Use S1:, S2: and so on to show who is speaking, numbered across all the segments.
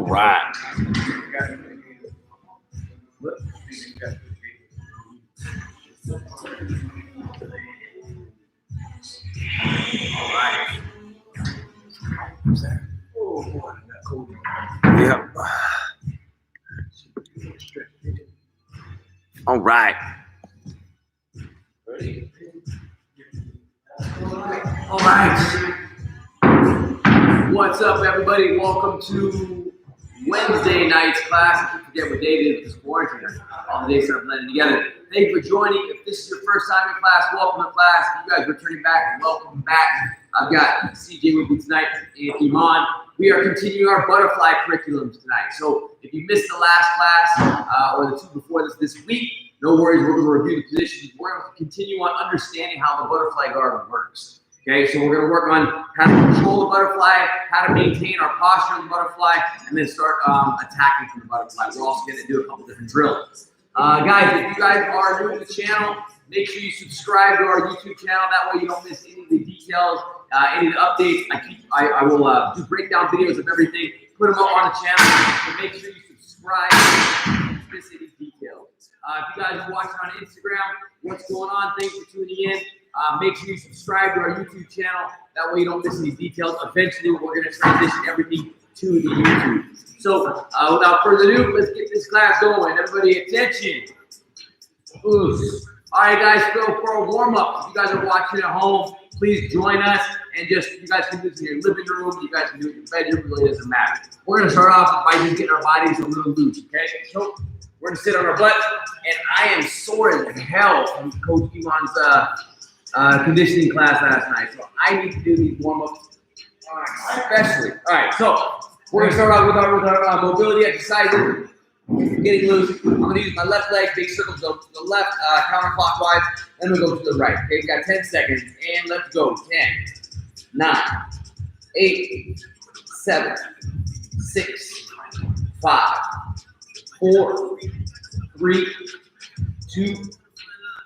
S1: right. Yep. All right. Ready?
S2: All right. What's up, everybody? Welcome to Wednesday night's class. I forget what day it is because quarantine. All the days start blending together. Thank you for joining. If this is your first time in class, welcome to class. If you guys are returning back, welcome back. I've got CJ with me tonight and Iman. We are continuing our butterfly curriculums tonight. So if you missed the last class or the two before this week, no worries. We're going to review the positions. We're going to continue on understanding how the butterfly garden works. Okay, so we're going to work on how to control the butterfly, how to maintain our posture on the butterfly, and then start attacking from the butterfly. We're also going to do a couple different drills. Guys, if you guys are new to the channel, make sure you subscribe to our YouTube channel. That way you don't miss any of the details, any of the updates. I will do breakdown videos of everything, put them up on the channel. So make sure you subscribe so you don't miss any details. If you guys are watching on Instagram, what's going on? Thanks for tuning in. Make sure you subscribe to our YouTube channel. That way you don't miss any details. Eventually, we're going to transition everything to the YouTube. So, without further ado, let's get this class going. Everybody, attention. Ooh. All right, guys, for a warm-up. If you guys are watching at home, please join us. And you guys can do this in your living room. You guys can do it in your bedroom. It really doesn't matter. We're going to start off by just getting our bodies a little loose, okay? So, we're going to sit on our butt. And I am sore as hell from Coach Iman's conditioning class last night. So I need to do these warm-ups especially. All right, so we're going to start out with our mobility exercises. Getting loose. I'm going to use my left leg, big circles to the left, counterclockwise. Then we'll go to the right. Okay, we got 10 seconds. And let's go. 10, 9, 8, 7, 6, 5, 4, 3, 2,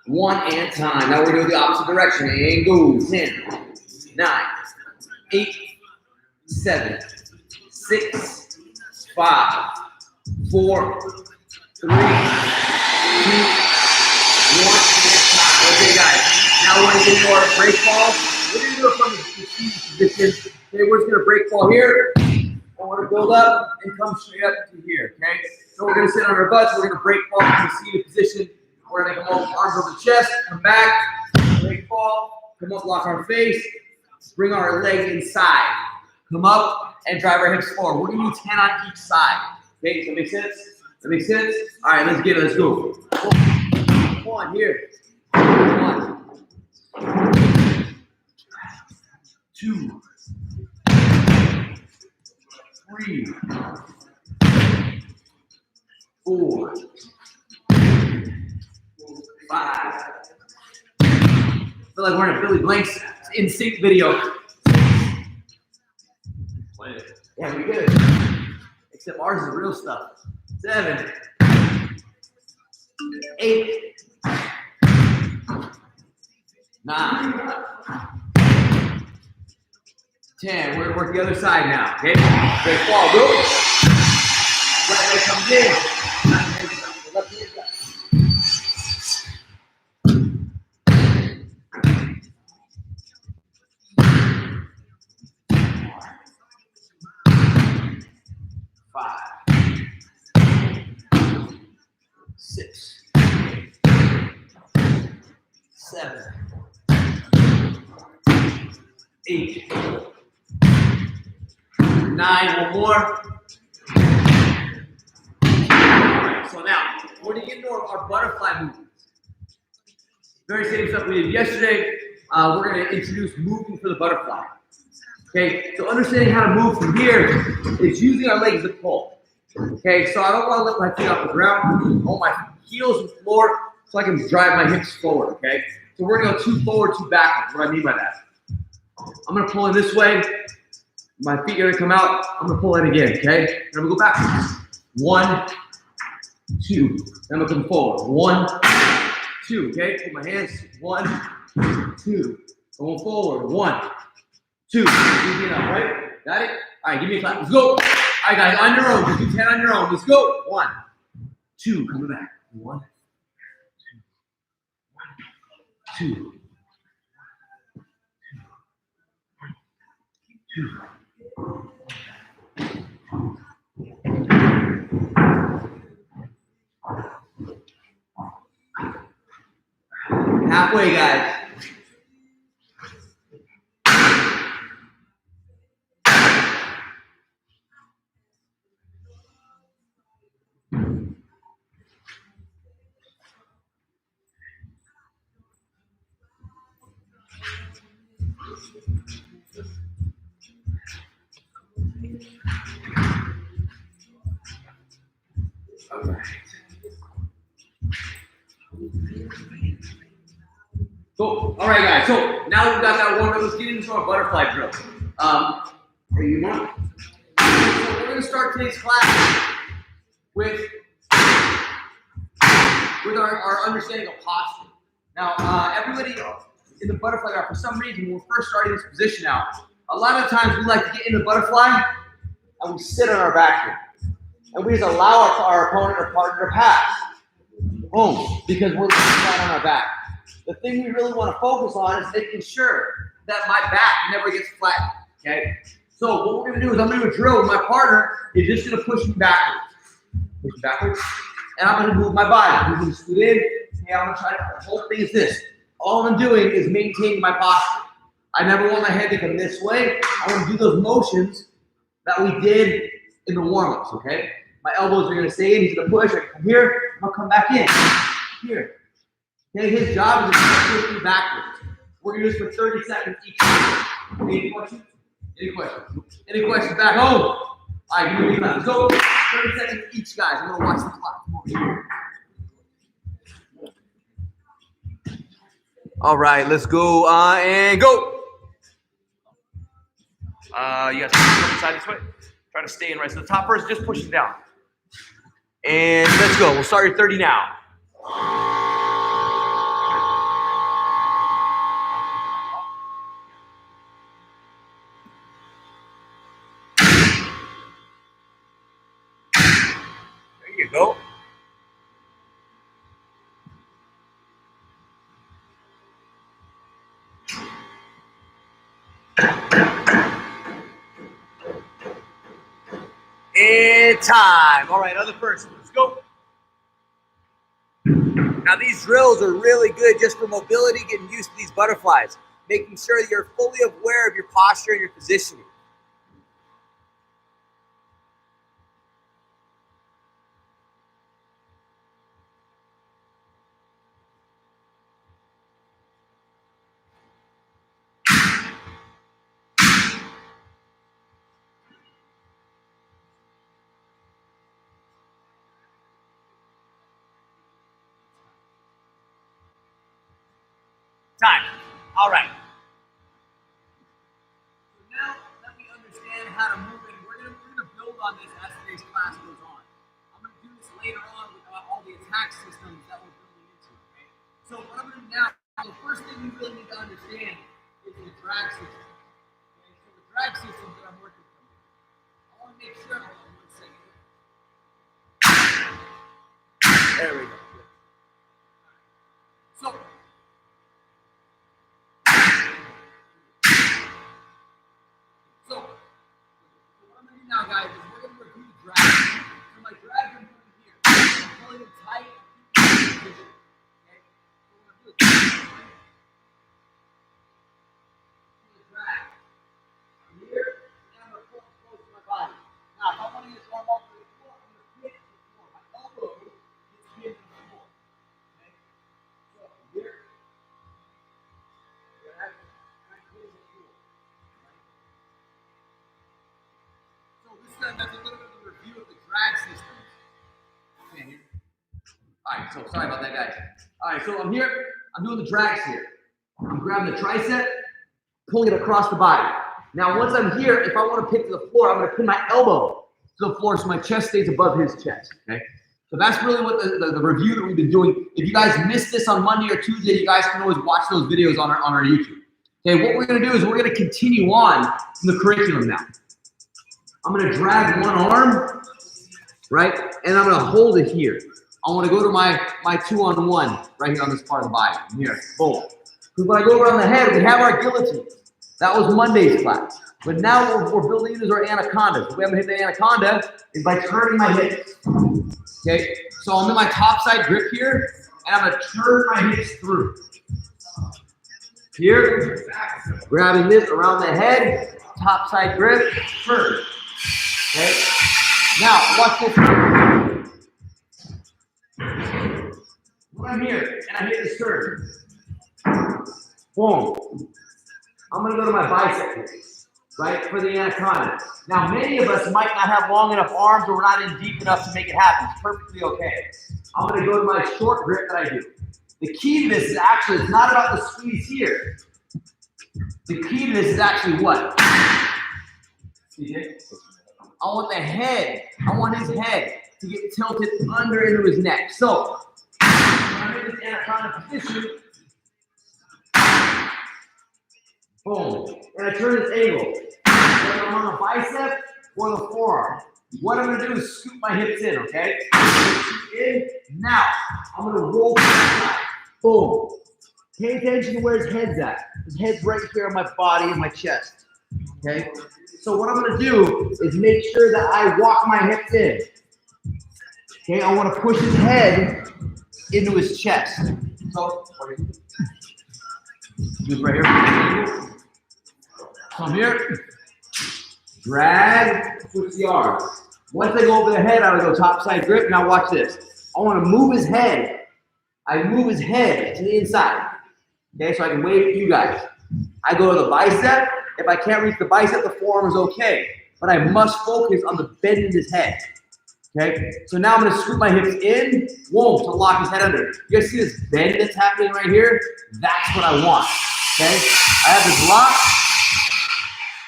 S2: 1, and time. Now we're doing the opposite direction. And go. 10, 9, 8, 7, 6, 5, 4, 3, 2, 1, and time. Okay, guys. Now we're going to do our break ball. We're going to do it from the seated position. Okay, we're just going to break ball here. And we're going to build up and come straight up to here. Okay? So we're going to sit on our butts. We're going to break ball from the seated position. We're going to come up, arms over the chest, come back, break ball, come up, lock our face, bring our leg inside, come up, and drive our hips forward. We're going to do 10 on each side. Okay, does that make sense? That makes sense? All right, let's get it. Let's go. One here. 1, 2, 3, 4, 5. I feel like we're in a Billy Blank's In Sync video. Yeah, we good. Except ours is real stuff. 7, 8, 9, 10. We're gonna work the other side now. Okay? Great fall. Go. Right leg comes in. Left leg up. 5, 6, 7, 8, 9. One more. So now we're going to get into our butterfly movements. Very same stuff we did yesterday. We're going to introduce moving for the butterfly. Okay, so understanding how to move from here is using our legs to pull. Okay, so I don't want to lift my feet off the ground. I want my heels to the floor so I can drive my hips forward. Okay, so we're going to go 2 forward, 2 backwards. What do I mean by that? I'm going to pull in this way. My feet are going to come out. I'm going to pull in again. Okay, and I'm going to go backwards. 1, 2. Then I'm going to come forward. 1, 2. Okay, put my hands. 1, 2. Going forward. 1, 2. Easy enough, right? Got it? All right, give me a clap. Let's go. right, guys, on your own. Just do 10 on your own. Let's go. 1, 2, coming back. 1, 2, 2. Halfway, guys. All right. Cool. All right, guys. So now we've got that warm up. Let's get into our butterfly drill. Are you on? So we're going to start today's class with our understanding of posture. Now, everybody in the butterfly guard, for some reason, when we're first starting this position out, a lot of times we like to get in the butterfly and we sit on our back here. And we just allow our opponent or partner to pass. Boom, because we're flat on our back. The thing we really want to focus on is making sure that my back never gets flattened, okay? So what we're going to do is I'm going to do a drill with my partner. Is just going to push me backwards. Push me backwards. And I'm going to move my body. We're going to scoot in. Okay, I'm going to try to, the whole thing is this. All I'm doing is maintaining my posture. I never want my head to come this way. I want to do those motions that we did in the warm-ups, okay? My elbows are going to stay in. He's going to push. I can come here. I'm going to come back in. Here. Okay, his job is to push me backwards. We're going to do this for 30 seconds each. Any questions? Any questions? Any questions back home? All right, give me time. Let's go. 30 seconds each, guys. I'm going to watch the clock. Come over here. All right, let's go and go. You guys come inside this way. Try to stay in right. So the top person just pushing down. And let's go. We'll start your 30 now. There you go. And time. All right, other person. Let's go. Now these drills are really good just for mobility, getting used to these butterflies, making sure that you're fully aware of your posture and your positioning. Time. All right. So now that we understand how to move it, we're gonna build on this as today's class goes on. I'm gonna do this later on with all the attack systems that we're building into. Okay. So what I'm gonna do now, the first thing we really need to understand is the drag system. Okay. So the drag system that I'm working from. I want to make sure. Hold on 1 second. There we go. So. Now, guys, we're going to review drag. So my drag is here. I'm pulling it tight. Okay? So what I'm doing is pull the drag. I'm here, and I'm going to pull it close to my body. Now, if I want to use arm up to the floor, I'm going to hit the floor. My elbow is hitting the floor. Okay? So I'm here. And I'm hitting the floor. That's a little bit of a review of the drag system. Okay. All right, so sorry about that, guys. All right, so I'm here. I'm doing the drags here. I'm grabbing the tricep, pulling it across the body. Now, once I'm here, if I want to pick to the floor, I'm going to pin my elbow to the floor so my chest stays above his chest. Okay. So that's really what the review that we've been doing. If you guys missed this on Monday or Tuesday, you guys can always watch those videos on our YouTube. Okay. What we're going to do is we're going to continue on in the curriculum now. I'm gonna drag one arm, right? And I'm gonna hold it here. I wanna go to my 2-on-1 right here on this part of the body. Here, boom. Because when I go around the head, we have our guillotine. That was Monday's class. But now what we're building is our anacondas. The way I'm gonna hit the anaconda is by turning my hips. Okay, so I'm in my top side grip here, and I'm gonna turn my hips through. Here, grabbing this around the head, top side grip, turn. Okay, now watch this. When I'm here and I hit this turn, boom. I'm gonna go to my bicep here, right, for the anaconda. Now, many of us might not have long enough arms or we're not in deep enough to make it happen. It's perfectly okay. I'm gonna go to my short grip that I do. The key to this is actually, it's not about the squeeze here. The key to this is actually what? I want the head, I want his head to get tilted under into his neck. So, when I'm in this anaconda position, boom, and I turn this angle. Whether I'm on the bicep or the forearm. What I'm gonna do is scoop my hips in, okay? In, now, I'm gonna roll to the side. Boom. Pay attention to where his head's at. His head's right here on my body and my chest, okay? So what I'm gonna do is make sure that I walk my hips in. Okay, I wanna push his head into his chest. So, do right here. Come here. Drag, push the arms. Once I go over the head, I would go top side grip. Now watch this. I want to move his head. I move his head to the inside. Okay, so I can wave at you guys. I go to the bicep. If I can't reach the bicep, the forearm is okay. But I must focus on the bend in his head. Okay, so now I'm going to scoop my hips in, whoa, to lock his head under. You guys see this bend that's happening right here? That's what I want. Okay, I have this lock.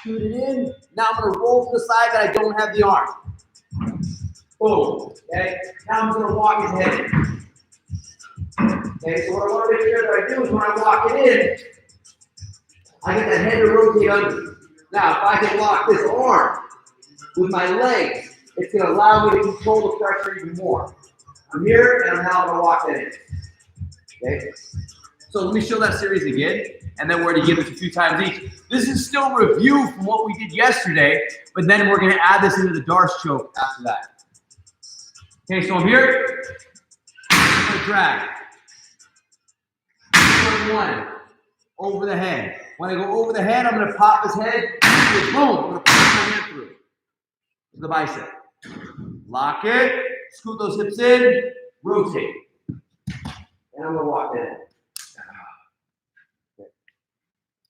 S2: Scoot it in. Now I'm going to roll to the side that I don't have the arm. Boom. Okay. Now I'm going to walk his head in. Okay. So what I want to make sure that I do is when I walk it in, I get that head to rotate under. Now, if I can lock this arm with my legs, it's going to allow me to control the pressure even more. I'm here, and I'm now going to walk that in. Okay. So let me show that series again, and then we're going to give this a few times each. This is still review from what we did yesterday, but then we're going to add this into the Darce choke after that. Okay, so I'm here. I'm going to drag. 1, over the head. When I go over the head, I'm going to pop his head. Boom, I'm going to push my hand through to the bicep. Lock it. Scoot those hips in. Rotate. And I'm going to walk that in.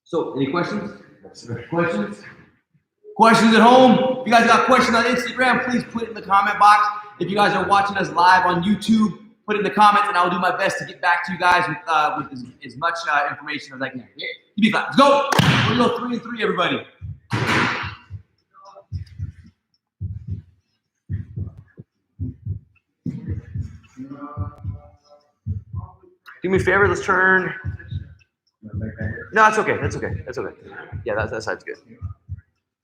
S2: So, any questions? Questions? Questions at home? If you guys got questions on Instagram, please put it in the comment box. If you guys are watching us live on YouTube, put it in the comments, and I will do my best to get back to you guys with as much information as I can. Yeah. Give me 5. Let's go. We're going to go 3 and 3, everybody. Do me a favor. Let's turn. No, that's okay. That's okay. That's okay. Yeah, that side's good.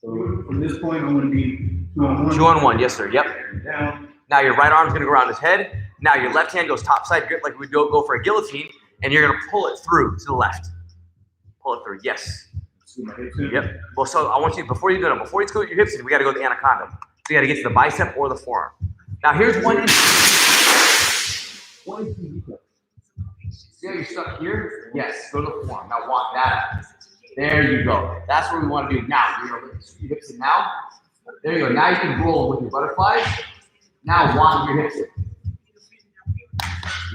S1: So from this point, I'm going to be 2-on-1.
S2: 2-on-1, yes, sir. Yep.
S1: Down.
S2: Now your right arm's going to go around his head. Now your left hand goes top side grip like we go for a guillotine, and you're going to pull it through to the left. Pull it through. Yes. Yep. Well, so I want you before you go with your hips in, we got to go to the anaconda. So you got to get to the bicep or the forearm. Now here's one detail. See how you're stuck here? Yes, go to the forearm. Now walk that up. There you go. That's what we want to do. Now, you're going to your hips in now. There you go. Now you can roll with your butterflies. Now walk your hips in.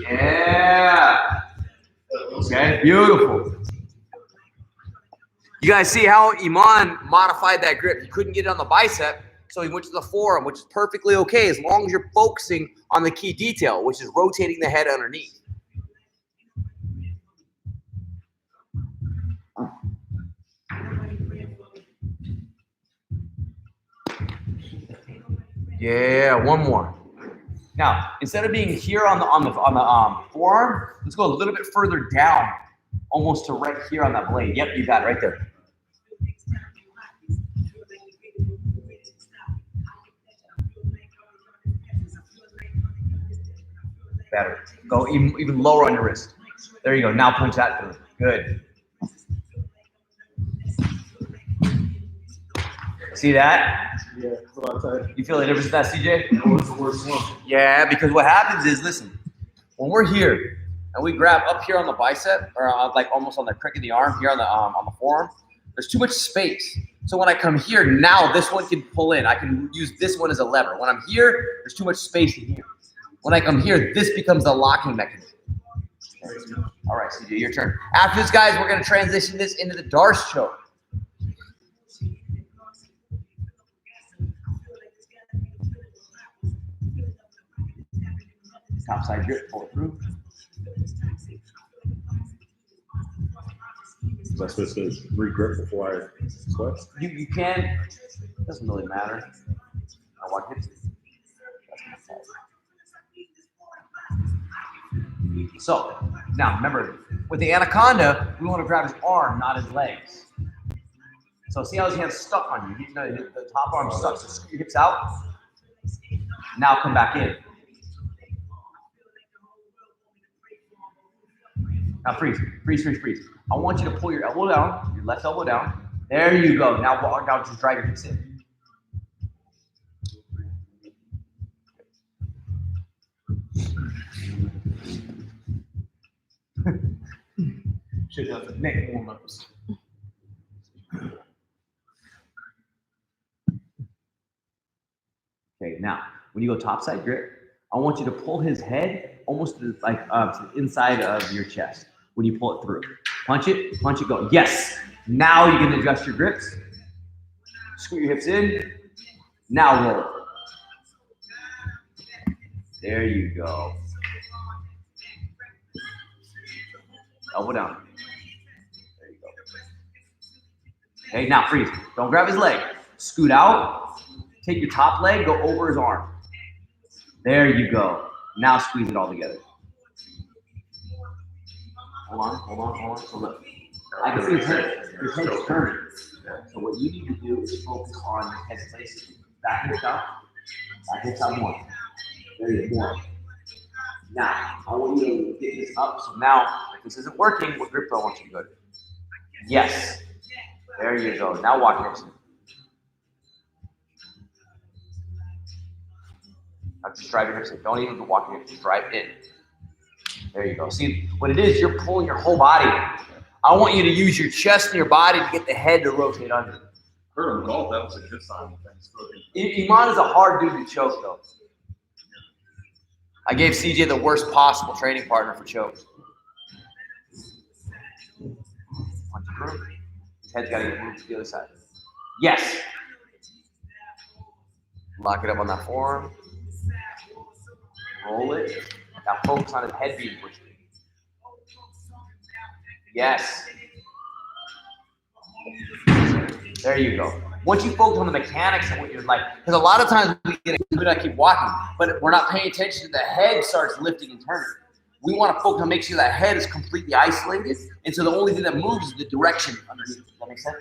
S2: Yeah. Okay, beautiful. You guys see how Iman modified that grip? He couldn't get it on the bicep, so he went to the forearm, which is perfectly okay as long as you're focusing on the key detail, which is rotating the head underneath. Yeah, one more. Now, instead of being here on the forearm, let's go a little bit further down, almost to right here on that blade. Yep, you got it right there. Better. Go even lower on your wrist. There you go. Now punch that through. Good. See that?
S1: Yeah.
S2: You feel the difference in that, CJ?
S1: That was the worst one.
S2: Yeah, because what happens is, listen, when we're here and we grab up here on the bicep, or like almost on the crick of the arm, here on the forearm, there's too much space. So when I come here, now this one can pull in. I can use this one as a lever. When I'm here, there's too much space in here. When I come here, this becomes the locking mechanism. All right, CJ, your turn. After this, guys, we're going to transition this into the Darce choke. Top side grip, pull it through.
S3: Am I supposed to re-grip before I sweat?
S2: You can. It doesn't really matter. I want hips. So now remember, with the Anaconda, we want to grab his arm, not his legs. So see how his hand's stuck on you. The top arm's stuck. So scoot your hips out. Now come back in. Now freeze, freeze, freeze, freeze. I want you to pull your elbow down, your left elbow down. There you go. Now just drive your hips in.
S1: Should have the neck warm-ups.
S2: Okay, now when you go topside grip, I want you to pull his head almost to the inside of your chest when you pull it through. Punch it, go. Yes. Now you can adjust your grips. Scoot your hips in. Now roll. There you go. Elbow down. There you go. Okay, now freeze. Don't grab his leg. Scoot out. Take your top leg, go over his arm. There you go. Now squeeze it all together. Hold on. So look, I can see his head's turning. So what you need to do is focus on your head placement. Back hips out. Back hips out more. There you go. Now, I want you to get this up. So now, if this isn't working, what grip do I want you to go to? Yes. There you go. Now walk hips in. Now just drive your hips in. Don't even go walking hips. Just drive in. There you go. See, what it is, you're pulling your whole body. I want you to use your chest and your body to get the head to rotate under.
S3: Heard him golf, that was a good sign.
S2: Iman is a hard dude to choke, though. I gave CJ the worst possible training partner for chokes. Punch it through. His head's got to get moved to the other side. Yes. Lock it up on that forearm. Roll it. Now focus on his head being pushed. Yes. There you go. Once you focus on the mechanics of what you're like, because a lot of times we keep walking, but we're not paying attention to the head starts lifting and turning. We want to focus on make sure that head is completely isolated, and so the only thing that moves is the direction underneath. Does that make sense?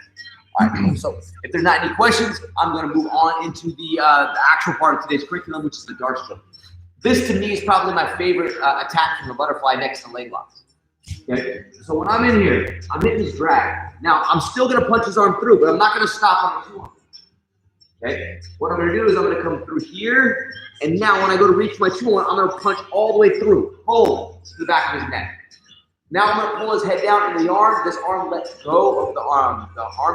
S2: All right, cool. So if there's not any questions, I'm going to move on into the actual part of today's curriculum, which is the Darce stroke. This to me is probably my favorite attack from the butterfly next to leg locks. Okay, so when I'm in here, I'm hitting this drag. Now, I'm still going to punch his arm through, but I'm not going to stop on the two-arm. Okay, what I'm going to do is I'm going to come through here, and now when I go to reach my two-arm, I'm going to punch all the way through, pull to the back of his neck. Now I'm going to pull his head down into the arm. This arm lets go of the arm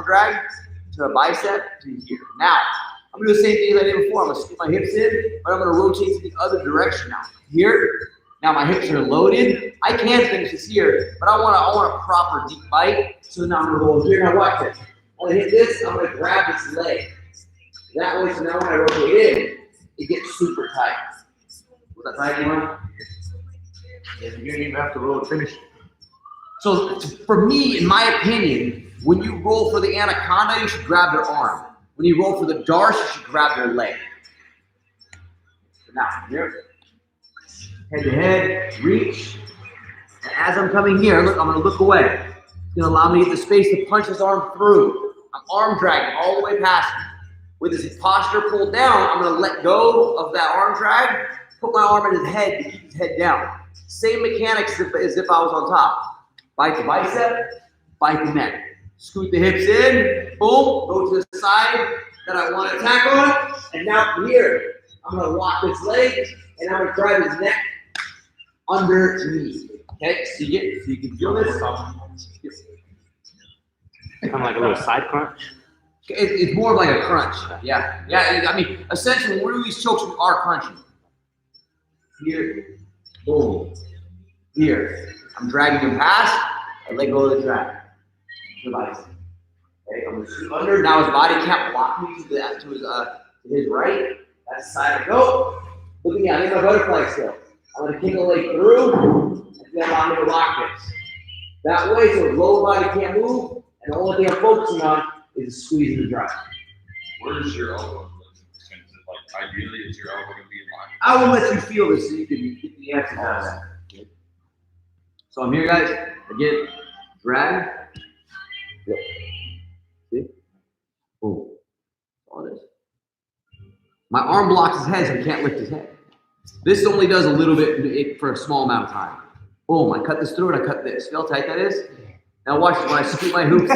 S2: drag to the bicep to here. Now, I'm going to do the same thing as I did before. I'm going to scoop my hips in, but I'm going to rotate to the other direction now. Here. Now my hips are loaded. I can finish this here, but I want a proper deep bite. So now I'm gonna roll here. Now watch this. When I hit this, I'm gonna grab this leg. That way, so now when I rotate in, it gets super tight. Was that tight, anyone?
S1: Yeah, you didn't even have to roll to finish.
S2: So for me, in my opinion, when you roll for the Anaconda, you should grab their arm. When you roll for the Darce, you should grab their leg. So now here. Head to head, reach. And as I'm coming here, look, I'm going to look away. It's going to allow me to get the space to punch his arm through. I'm arm dragging all the way past him. With his posture pulled down, I'm going to let go of that arm drag put my arm in his head to keep his head down. Same mechanics as if I was on top. Bite the bicep, bite the neck. Scoot the hips in, boom, go to the side that I want to attack on. And now from here, I'm going to lock this leg and I'm going to drive his neck underneath. Okay, so you can feel this.
S4: Kind of like a little side crunch.
S2: It's more of like a crunch. Yeah. I mean, essentially, when we do these chokes, we are crunching. Here, boom. Here, I'm dragging him past. I let go of the drag. Okay, I'm going to shoot under. Now his body can't block me to his right. That's the side I go. Look at me, I'm in my butterfly still. I'm going to kick a leg through, and then allow me to lock this. That way, so his lower body can't move, and the only thing I'm focusing on is squeezing the drive.
S3: Where is your elbow? Like, ideally, is your elbow going to be in line?
S2: I will let you feel this so you can get the exercise. So I'm here, guys. Again, drag. Yep. See? Boom. All this. My arm blocks his head, so he can't lift his head. This only does a little bit for a small amount of time. Boom, I cut this through and I cut this. Feel how tight that is? Now watch this when I scoop my hoops.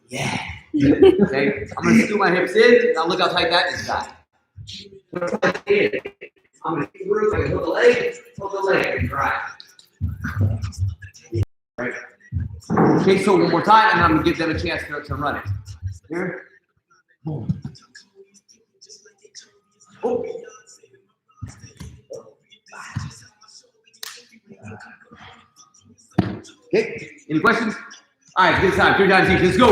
S2: Yeah. Okay, I'm gonna scoop my hips in. Now look how tight that is, guys. I'm gonna get through, I can hold the leg, and drive. Right. Okay, so one more time, and I'm gonna give them a chance to run it. Here. Boom. Oh. Okay, any questions? All right, good time. 3 times each. Let's go.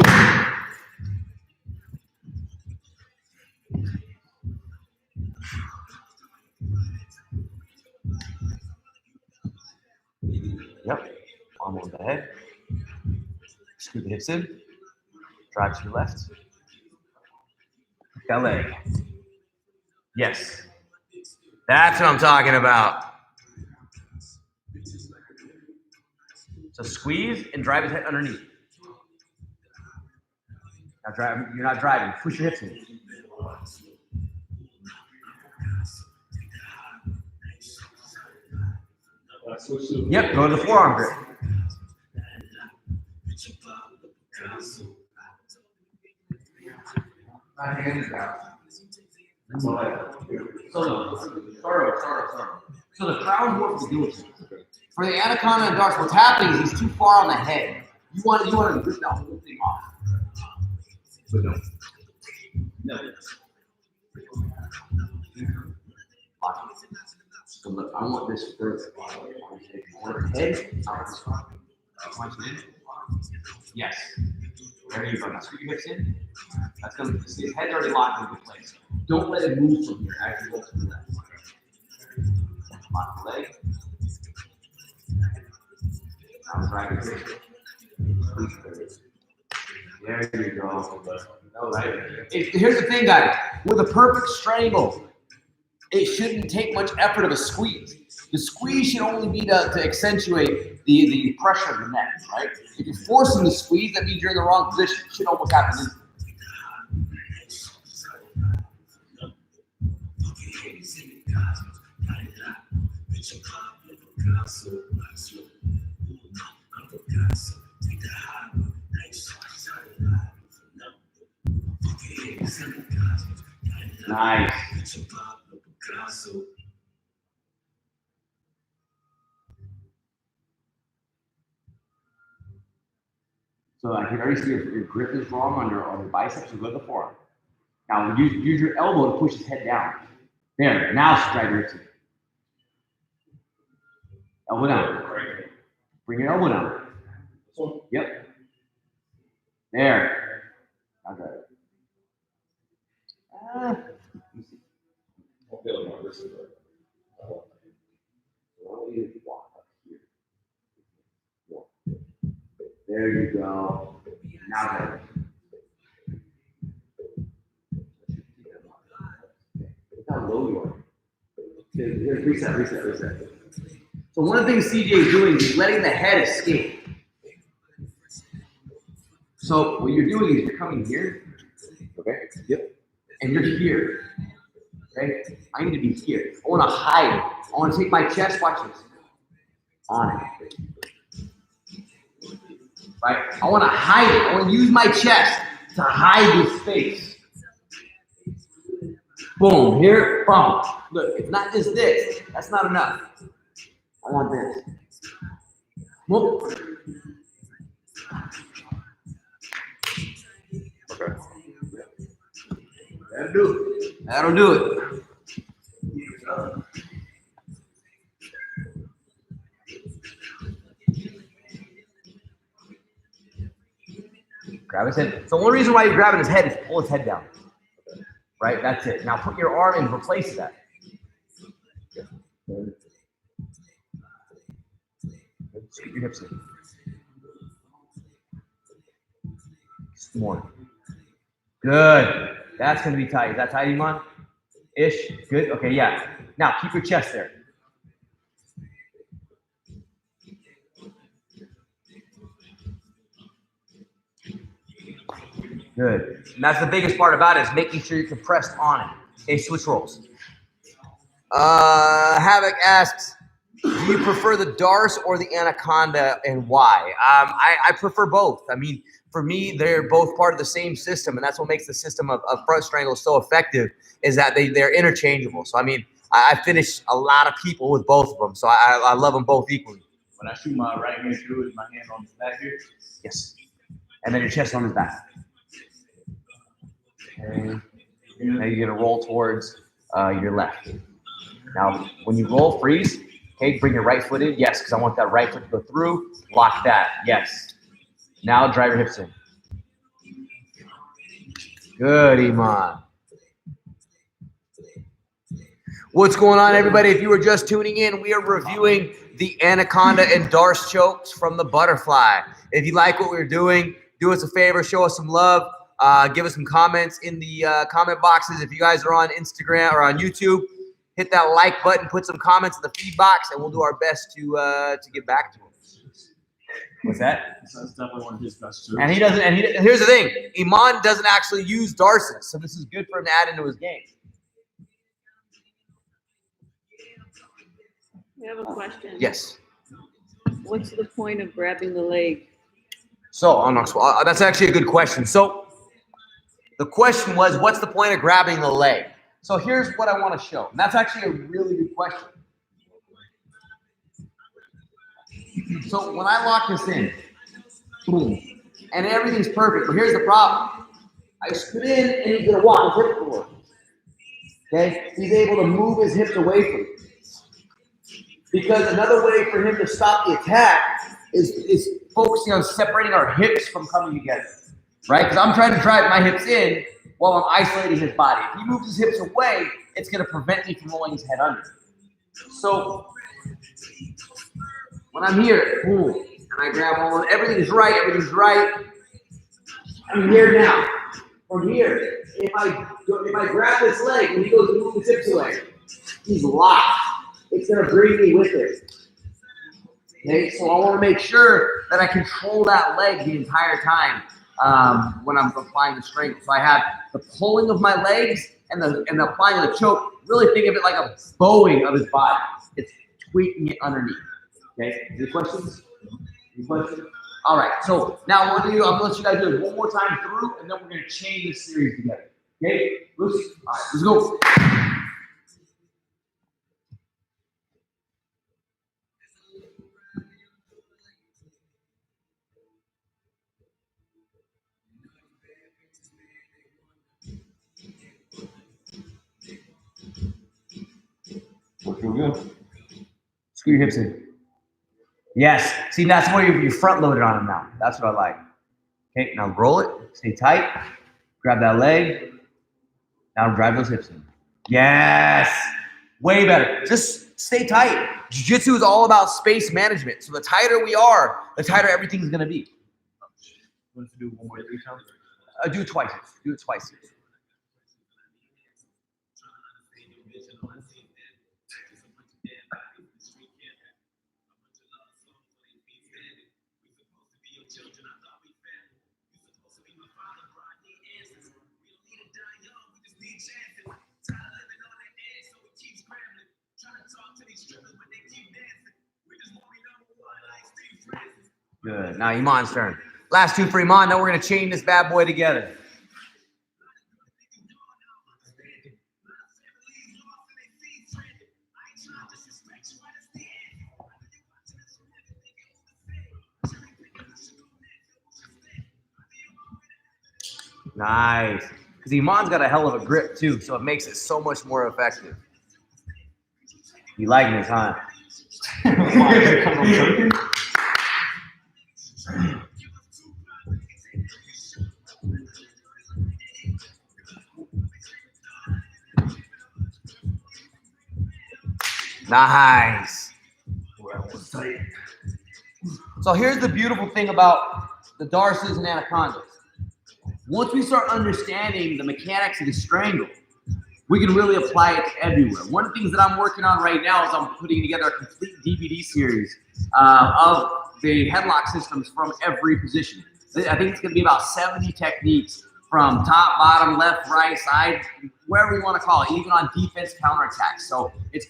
S4: Yep. Arm on the head. Scoot the hips in. Drive to your left. That leg. Yes. That's what I'm talking about. So squeeze and drive his head underneath. Now drive, you're not driving. Push your hips in. Yep, go to the forearm grip.
S2: My hands down. So the crown works to do it. For the Anaconda and Darce, what's happening is he's too far on the head. You want to rip that whole thing off. But no. So look, I want this first. I want the head. Yes. There you go. Now scoot your hips in. That's going to see his head's already locked into place. Don't let it move from here. Actually, go to the left. Lock the leg. Now drag it in. There you go. All right. Here's the thing, guys. With a perfect strangle, it shouldn't take much effort of a squeeze. The squeeze should only be to accentuate the pressure of the neck, right? If you're forcing the squeeze, that means you're in the wrong position. It should almost happen instantly. Nice. So I can already see your grip is wrong on your biceps, so go to the forearm. Now use your elbow to push his head down. There, now strike your hips in. Elbow down. Bring your elbow down. Yep. There. Now drive it. There you go. Now drive it. Look how low you are. Here's reset. So one of the things CJ is doing is letting the head escape. So what you're doing is you're coming here. Okay. Yep. And you're here. Okay? I need to be here. I want to hide. I want to take my chest, watch this, on it. Right? I want to hide it. I want to use my chest to hide this space. Boom, here, boom. Look, it's not just this. That's not enough. I want this. Whoop.
S3: Okay.
S2: That'll do it. That'll do it. Grab his head. So one reason why you're grabbing his head is pull his head down. Right? That's it. Now put your arm in replace that. Scoot your hips in. Just more. Good. That's going to be tight. Is that tight, Iman? Ish. Good. Okay, yeah. Now keep your chest there. Good. And that's the biggest part about it is making sure you're compressed on it. Okay, switch rolls. Havoc asks, do you prefer the Darce or the Anaconda and why? I prefer both. I mean, for me, they're both part of the same system, and that's what makes the system of front strangle so effective is that they're interchangeable. So, I mean, I finish a lot of people with both of them, so I love them both equally.
S1: When I shoot my right hand through it, my hand on his back here.
S2: Yes. And then your chest on his back. Okay. Now you're going to roll towards your left. Now, when you roll, freeze. Okay, bring your right foot in. Yes, because I want that right foot to go through. Lock that. Yes. Now drive your hips in. Good, Iman. What's going on, everybody? If you were just tuning in, we are reviewing the Anaconda and Darce chokes from the butterfly. If you like what we're doing, do us a favor, show us some love. Give us some comments in the comment boxes. If you guys are on Instagram or on YouTube, hit that like button, put some comments in the feed box, and we'll do our best to get back to them. What's that?
S1: That's definitely one of his best too.
S2: And he doesn't. And here's the thing: Iman doesn't actually use Darces, so this is good for him to add into his game.
S5: We have a question.
S2: Yes.
S5: What's the point of grabbing the leg?
S2: So, that's actually a good question. So, the question was, what's the point of grabbing the leg? So here's what I want to show. And that's actually a really good question. So when I lock this in, boom, and everything's perfect, but here's the problem. I scoot in and he's going to walk his hip forward. Okay? He's able to move his hips away from me. Because another way for him to stop the attack is focusing on separating our hips from coming together. Right? Because I'm trying to drive my hips in while I'm isolating his body. If he moves his hips away, it's going to prevent me from rolling his head under. So when I'm here, boom, and I grab all, everything's right. I'm here now. From here, if I grab this leg and he goes to move his hips away, he's locked. It's going to bring me with it. Okay, so I want to make sure that I control that leg the entire time. When I'm applying the strength. So I have the pulling of my legs and the applying of the choke. Really think of it like a bowing of his body. It's tweaking it underneath. Okay, any questions? Any questions? All right, so now what I'm going to let you guys do it one more time through, and then we're going to chain this series together. Okay, loose. All right, let's go.
S3: Feel good.
S2: Screw your hips in. Yes. See, that's where you're front loaded on him now. That's what I like. Okay, now roll it. Stay tight. Grab that leg. Now drive those hips in. Yes. Way better. Just stay tight. Jiu-jitsu is all about space management. So the tighter we are, the tighter everything's going to be.
S1: Want to do one more 3 times?
S2: Do it twice. Do it twice. Good. Now Iman's turn. Last two for Iman. Now we're going to chain this bad boy together. Nice. Because Iman's got a hell of a grip too, so it makes it so much more effective. You liking this, huh? Nice. So here's the beautiful thing about the Darces and Anacondas. Once we start understanding the mechanics of the strangle, we can really apply it to everywhere. One of the things that I'm working on right now is I'm putting together a complete DVD series of the headlock systems from every position. I think it's going to be about 70 techniques from top, bottom, left, right, side, wherever you want to call it, even on defense counterattacks. So it's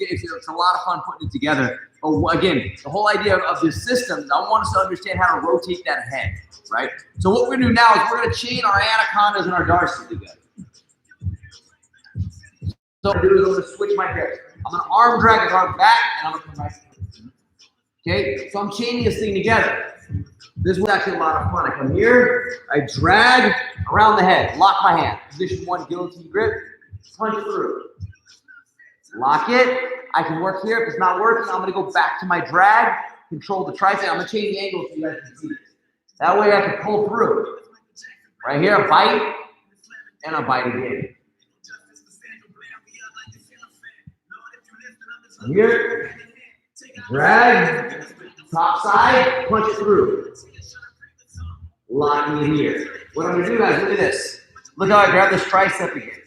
S2: a lot of fun putting it together. But again, the whole idea of this system, I want us to understand how to rotate that head, right? So what we're going to do now is we're going to chain our Anacondas and our Darces together. So I'm going to switch my grips. I'm going to arm drag his arm back, and I'm going to come right through. Okay, so I'm chaining this thing together. This was actually a lot of fun. I come here, I drag around the head, lock my hand. Position one, guillotine grip, punch through. Lock it. I can work here. If it's not working, I'm going to go back to my drag, control the tricep. I'm going to change the angle so you guys can see this. That way I can pull through. Right here, a bite, and a bite again. Here, drag, top side, punch it through. Locking it here. What I'm going to do, guys, look at this. Look how I grab this tricep again.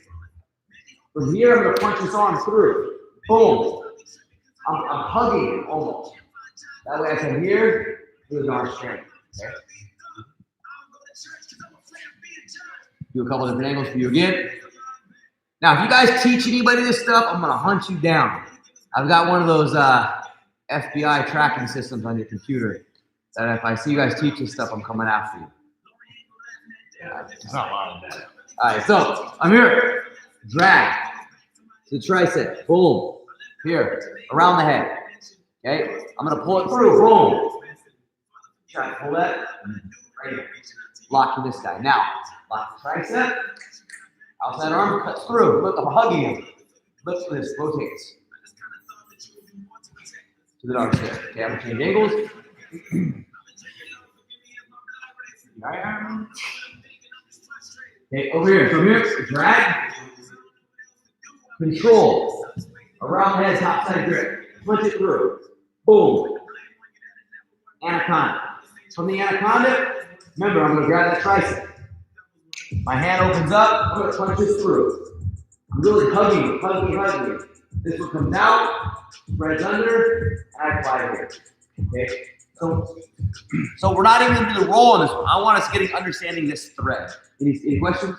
S2: From here, I'm going to punch this arm through. Boom. I'm hugging it almost. That way I come here, do an arm strength. Okay? Do a couple different angles for you again. Now, if you guys teach anybody this stuff, I'm going to hunt you down. I've got one of those FBI tracking systems on your computer that if I see you guys teach this stuff, I'm coming after you.
S3: It's not lying.
S2: All right, so I'm here. Drag the tricep. Boom. Here, around the head. Okay? I'm going to pull it through. Boom. Try to pull that. Right here. Locking this guy. Now, lock the tricep. Outside arm cuts through. Look, I'm hugging him. Look at this. Rotates. To the dark side. Okay, I'm going to change angles. Okay, over here. From here, drag. Control. Around the head, top side grip. Punch it through. Boom. Anaconda. From the Anaconda, remember, I'm going to grab that tricep. My hand opens up. I'm going to punch this through. I'm really hugging. This one comes out, spreads under, and I apply it here. Okay. So we're not even going to do the roll on this one. I want us getting understanding this thread. Any questions?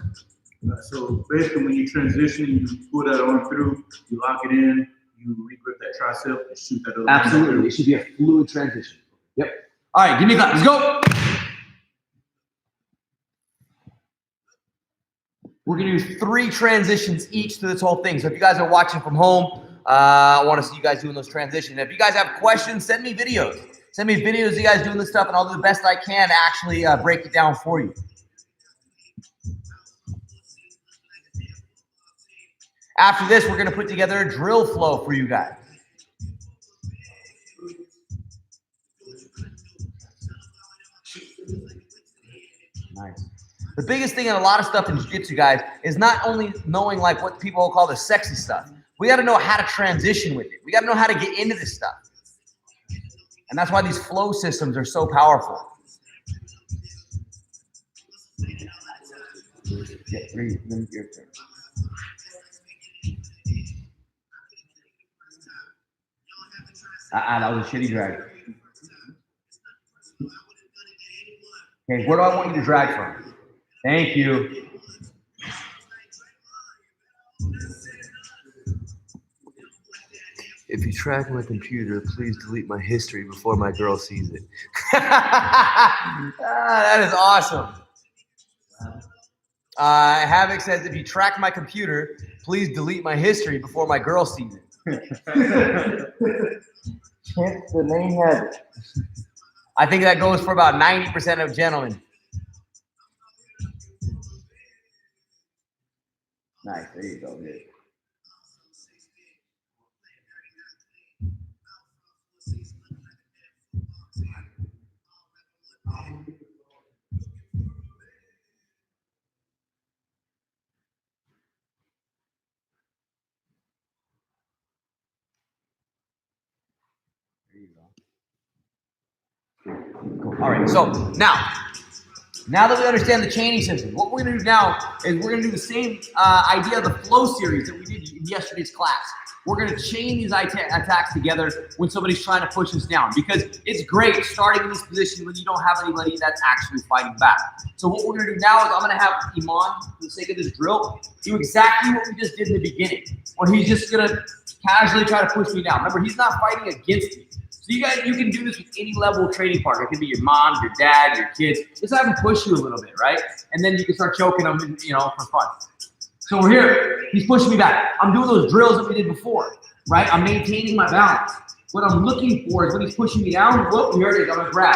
S1: So basically, when you transition, you pull that arm through, you lock it in, you regrip that tricep, and shoot that other.
S2: Absolutely. It should be a fluid transition. Yep. All right, give me a clap. Let's go. We're going to do 3 transitions each to this whole thing. So if you guys are watching from home, I want to see you guys doing those transitions. If you guys have questions, send me videos. Send me videos of you guys doing this stuff, and I'll do the best I can to actually break it down for you. After this, we're going to put together a drill flow for you guys. Nice. The biggest thing in a lot of stuff in jiu-jitsu, guys, is not only knowing like what people call the sexy stuff. We got to know how to transition with it. We got to know how to get into this stuff. And that's why these flow systems are so powerful. Yeah, your turn. That was a shitty drag. Okay, where do I want you to drag from? Thank you.
S4: If you track my computer, please delete my history before my girl sees it. That is awesome. Havoc says, if you track my computer, please delete my history before my girl sees it. Chance the name has it. I think that goes for about 90% of gentlemen. Nice. There you go. Good. There you go. All right. So now that we understand the chaining system, what we're going to do now is we're going to do the same idea of the flow series that we did in yesterday's class. We're going to chain these attacks together when somebody's trying to push us down, because it's great starting in this position when you don't have anybody that's actually fighting back. So what we're going to do now is I'm going to have Iman, for the sake of this drill, do exactly what we just did in the beginning, where he's just going to casually try to push me down. Remember, he's not fighting against me. So you can do this with any level of training partner. It could be your mom, your dad, your kids. Just have them push you a little bit, right? And then you can start choking them, for fun. So we're here. He's pushing me back. I'm doing those drills that we did before, right? I'm maintaining my balance. What I'm looking for is when he's pushing me down, whoop, here it is. I'm gonna grab,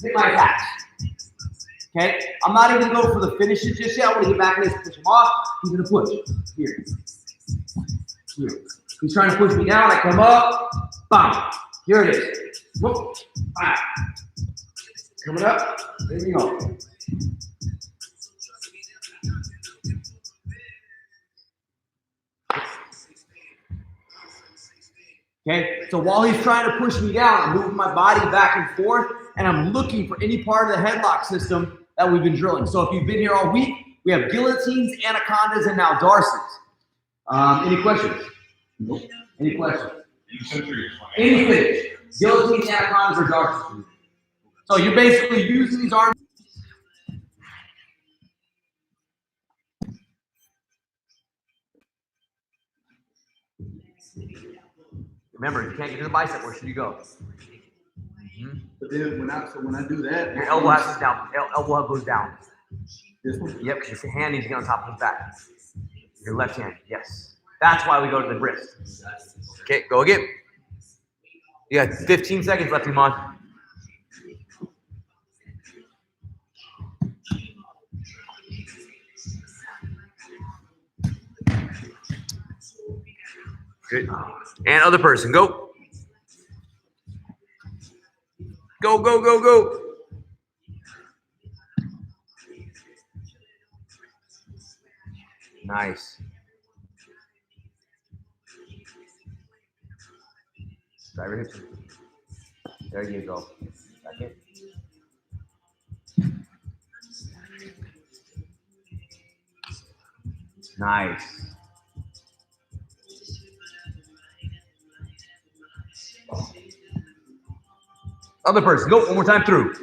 S4: hit my attacks. Okay? I'm not even gonna go for the finishes just yet. I want to get back in this, push him off. He's gonna push. Here. He's trying to push me down. I come up. Bam. Here it is. Whoop. Bam. Coming up. There we go. Okay, so while he's trying to push me down, I'm moving my body back and forth, and I'm looking for any part of the headlock system that we've been drilling. So if you've been here all week, we have guillotines, anacondas, and now Darces. Any questions? Nope. Any questions? Any finish. Guillotines, anacondas, or Darces. So you're basically using these arms. Remember, if you can't get to the bicep, where should you go?
S1: But then when I do that,
S4: Your elbow has to down. Elbow goes down.
S1: this one.
S4: Yep, because your hand needs to get on top of his back. Your left hand, yes. That's why we go to the wrist. Okay, go again. You got 15 seconds left, Iman. Good. And other person, go. Go, go, go, go. Nice. Drive your hips. There you go. Second. Nice. Other person, go one more time through.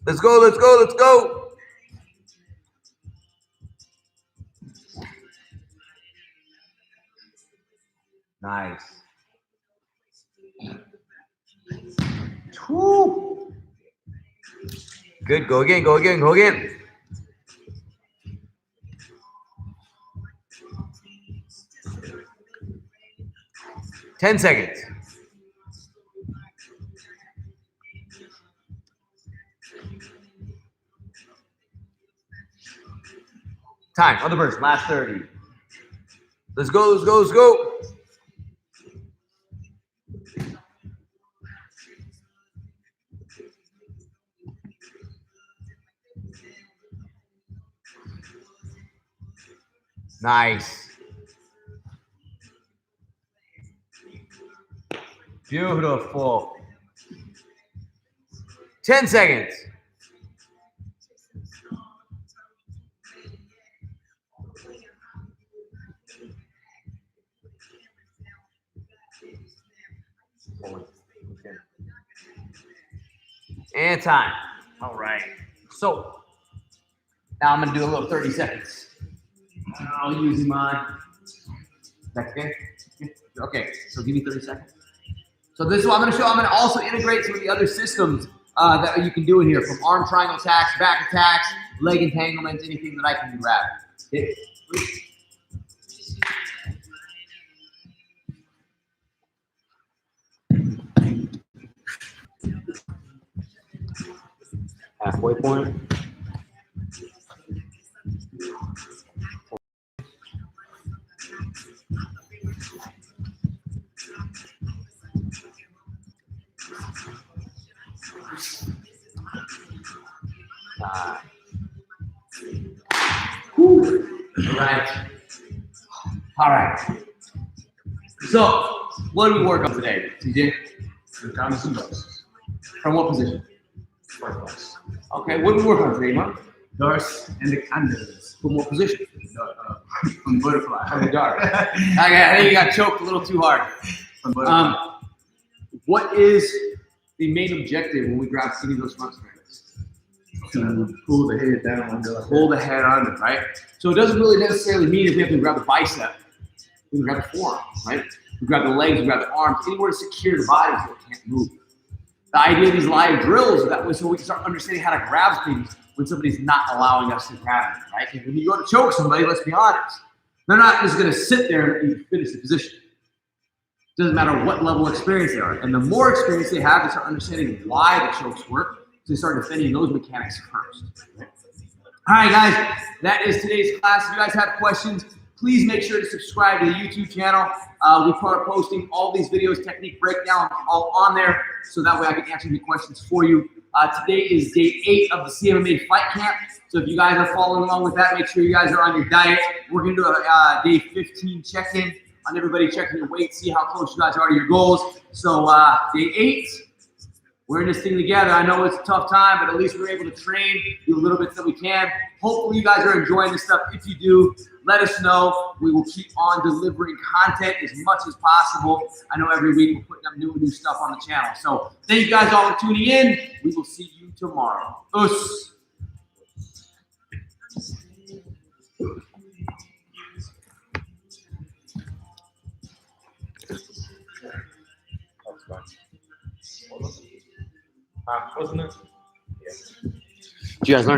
S4: Let's go, let's go, let's go. Nice. Woo. Good, go again, go again, go again. Ten seconds. Time, other person, last 30. Let's go, let's go, let's go. Nice. Beautiful. 10 seconds. And time. All right. So now I'm going to do a little 30 seconds. I'll use mine. That's okay. Okay, so give me 30 seconds. So this is what I'm going to show. I'm going to also integrate some of the other systems that you can do in here, from arm triangle attacks, back attacks, leg entanglements, anything that I can grab. Okay.
S6: Halfway point.
S4: All right. So, what do we work on today, TJ?
S1: Anacondas and Darce.
S4: From what position?
S1: First class.
S4: Okay, what do we work on today, Mark?
S1: Darce and Anacondas.
S4: From what position?
S1: From butterfly.
S4: From the dark. I think you got choked a little too hard.
S1: From butterfly.
S4: What is the main objective when we grab any of those front strings?
S1: To pull the head down under like
S4: Pull the head under, right? So it doesn't really necessarily mean if we have to grab the bicep. We can grab the forearm, right? We grab the legs, we grab the arms, anywhere to secure the body so it can't move. The idea of these live drills is that way so we can start understanding how to grab things when somebody's not allowing us to grab it, right? And when you go to choke somebody, let's be honest, they're not just going to sit there and finish the position. It doesn't matter what level of experience they are. And the more experience they have, they start understanding why the chokes work, so they start defending those mechanics first. All right, guys, that is today's class. If you guys have questions, please make sure to subscribe to the YouTube channel. We are posting all these videos, technique breakdown, all on there, so that way I can answer any questions for you. Today is day 8 of the CMMA fight camp. So if you guys are following along with that, make sure you guys are on your diet. We're going to do a day 15 check-in on everybody checking your weight, see how close you guys are to your goals. So day 8, we're in this thing together. I know it's a tough time, but at least we're able to train, do a little bit that we can. Hopefully you guys are enjoying this stuff. If you do, let us know. We will keep on delivering content as much as possible. I know every week we're putting up new stuff on the channel. So thank you guys all for tuning in. We will see you tomorrow. Us.
S6: Wasn't it? Yeah. Did you guys learn some